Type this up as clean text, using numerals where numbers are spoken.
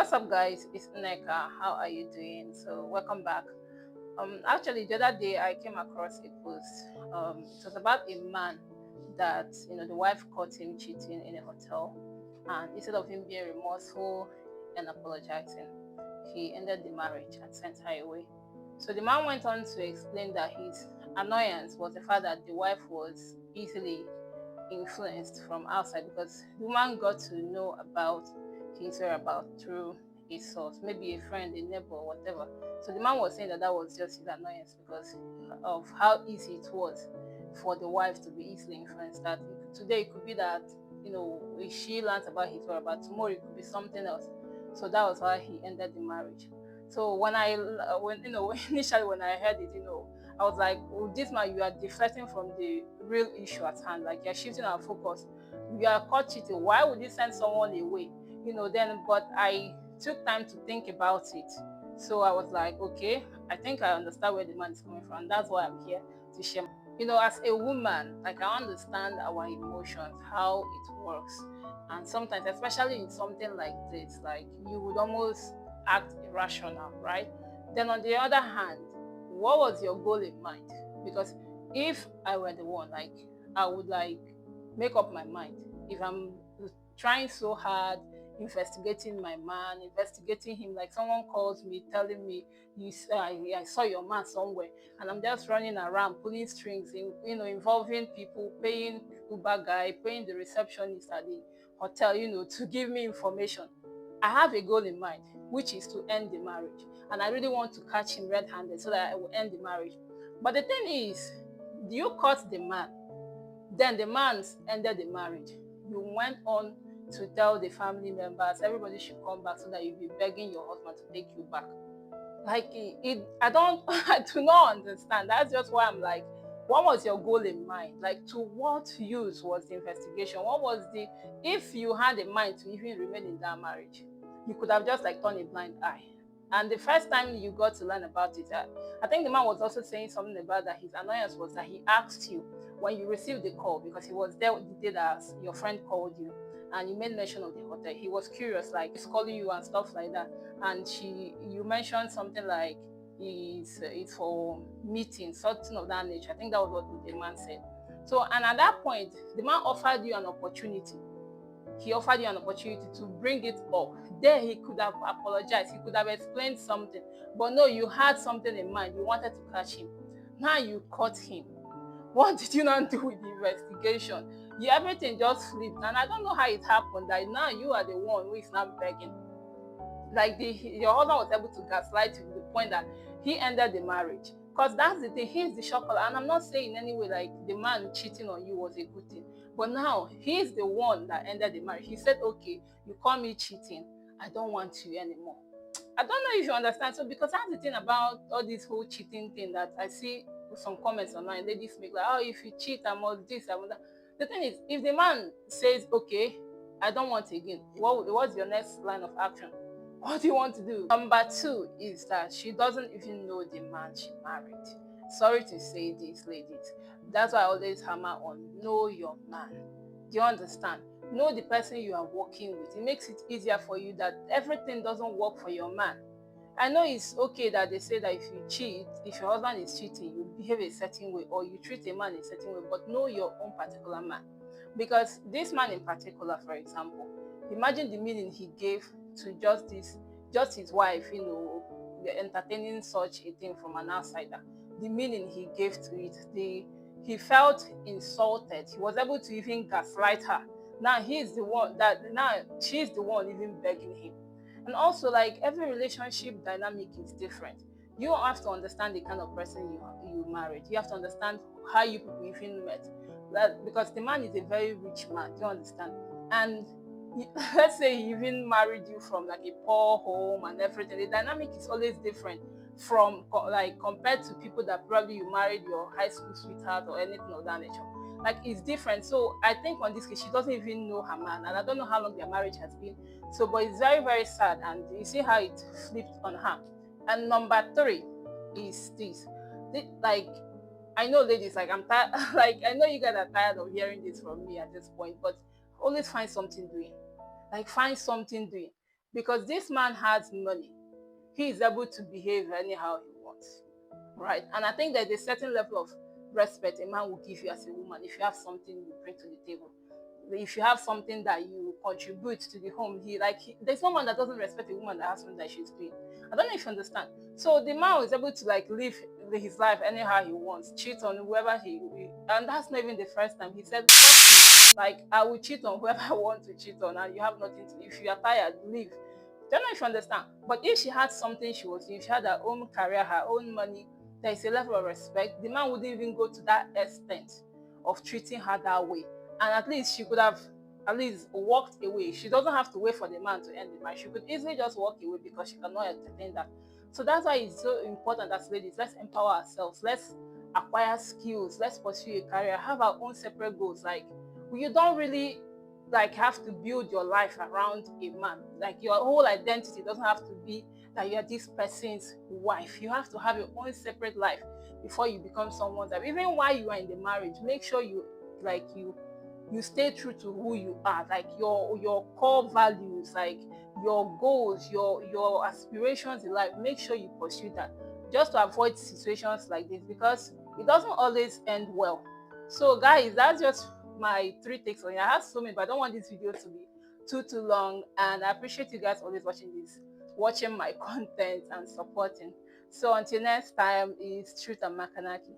What's up, guys? It's Neka. How are you doing? So, welcome back. Actually, the other day I came across a post. It was about a man that the wife caught him cheating in a hotel, and instead of him being remorseful and apologizing, he ended the marriage and sent her away. So the man went on to explain that his annoyance was the fact that the wife was easily influenced from outside because the woman got to know about his whereabouts through a source, maybe a friend, a neighbor, whatever. So the man was saying that that was just his annoyance because of how easy it was for the wife to be easily influenced. That today it could be that if she learns about his whereabouts, tomorrow it could be something else. So that was why he ended the marriage. So when initially when I heard it, I was like, oh, this man, you are deflecting from the real issue at hand. Like you're shifting our focus. You are caught cheating. Why would you send someone away? But I took time to think about it. So I was like, okay, I think I understand where the man is coming from. And that's why I'm here to share. As a woman, like I understand our emotions, how it works. And sometimes, especially in something like this, like you would almost act irrational, right? Then on the other hand, what was your goal in mind? Because if I were the one, like I would like make up my mind. If I'm trying so hard, investigating my man, investigating him, like someone calls me telling me I saw your man somewhere, and I'm just running around pulling strings, involving people, paying Uber guy, paying the receptionist at the hotel, to give me information. I have a goal in mind, which is to end the marriage. And I really want to catch him red handed so that I will end the marriage. But the thing is, you caught the man, then the man ended the marriage. You went on to tell the family members everybody should come back so that you'll be begging your husband to take you back. Like I don't, I do not understand. That's just why I'm like, what was your goal in mind? Like, to what use was the investigation? What was the, if you had a mind to even remain in that marriage, you could have just like turned a blind eye. And the first time you got to learn about it, I think the man was also saying something about that his annoyance was that he asked you when you received the call, because he was there the day that your friend called you and you made mention of the hotel. He was curious, like he's calling you and stuff like that. And you mentioned something like it's for meetings, something of that nature. I think that was what the man said. So, and at that point, the man offered you an opportunity. He offered you an opportunity to bring it up. There he could have apologized, he could have explained something. But no, you had something in mind. You wanted to catch him. Now you caught him. What did you not do with the investigation? Everything just flipped. And I don't know how it happened that now you are the one who is now begging. Like your husband was able to gaslight you to the point that he ended the marriage. Because that's the thing, he's the shocker. And I'm not saying in any way like the man cheating on you was a good thing. But now he's the one that ended the marriage. He said, okay, you call me cheating, I don't want you anymore. I don't know if you understand. So because that's the thing about all this whole cheating thing that I see some comments online, ladies make like, oh, if you cheat, I must this, I must that. The thing is, if the man says, okay, I don't want again, what's your next line of action? What do you want to do? Number two is that she doesn't even know the man she married. Sorry to say this, ladies. That's why I always hammer on know your man. Do you understand? Know the person you are working with. It makes it easier for you that everything doesn't work for your man. I know it's okay that they say that if you cheat, if your husband is cheating, you behave a certain way or you treat a man a certain way, but know your own particular man. Because this man in particular, for example, imagine the meaning he gave to just his wife, entertaining such a thing from an outsider. The meaning he gave to it, he felt insulted. He was able to even gaslight her. Now she's the one even begging him. And also, like every relationship dynamic is different. You have to understand the kind of person you married. You have to understand how you people even met. Because the man is a very rich man, do you understand? And let's say he even married you from like a poor home and everything. The dynamic is always different from like compared to people that probably you married your high school sweetheart or anything of that nature. Like it's different. So I think on this case, she doesn't even know her man, and I don't know how long their marriage has been. So, but it's very, very sad, and you see how it flipped on her. And number three is this. Like, I know, ladies, like I'm tired. Like I know you guys are tired of hearing this from me at this point, but always find something doing. Like find something doing. because this man has money. He is able to behave anyhow he wants, right? And I think there's a certain level of respect a man will give you as a woman if you have something you bring to the table. If you have something that you contribute to the home, there's no man that doesn't respect a woman that has something that she's doing. I don't know if you understand. So the man was able to like live his life anyhow he wants, cheat on whoever and that's not even the first time. He said, "Fuck you. Like I will cheat on whoever I want to cheat on, and you have nothing to. If you are tired, leave." Don't know if you understand. But if she had something she was doing, she had her own career, her own money, there is a level of respect. The man wouldn't even go to that extent of treating her that way. And at least she could have at least walked away. She doesn't have to wait for the man to end the marriage. She could easily just walk away because she cannot entertain that. So that's why it's so important as ladies. Let's empower ourselves. Let's acquire skills. Let's pursue a career. Have our own separate goals. Like you don't really like have to build your life around a man. Like your whole identity doesn't have to be that you're this person's wife. You have to have your own separate life before you become someone's wife. Even while you are in the marriage, make sure you stay true to who you are, like your core values, like your goals, your aspirations in life. Make sure you pursue that just to avoid situations like this because it doesn't always end well. So guys, that's just my three takes on it. I have so many, but I don't want this video to be too long. And I appreciate you guys always watching my content and supporting. So until next time, is Truth and Makanaki.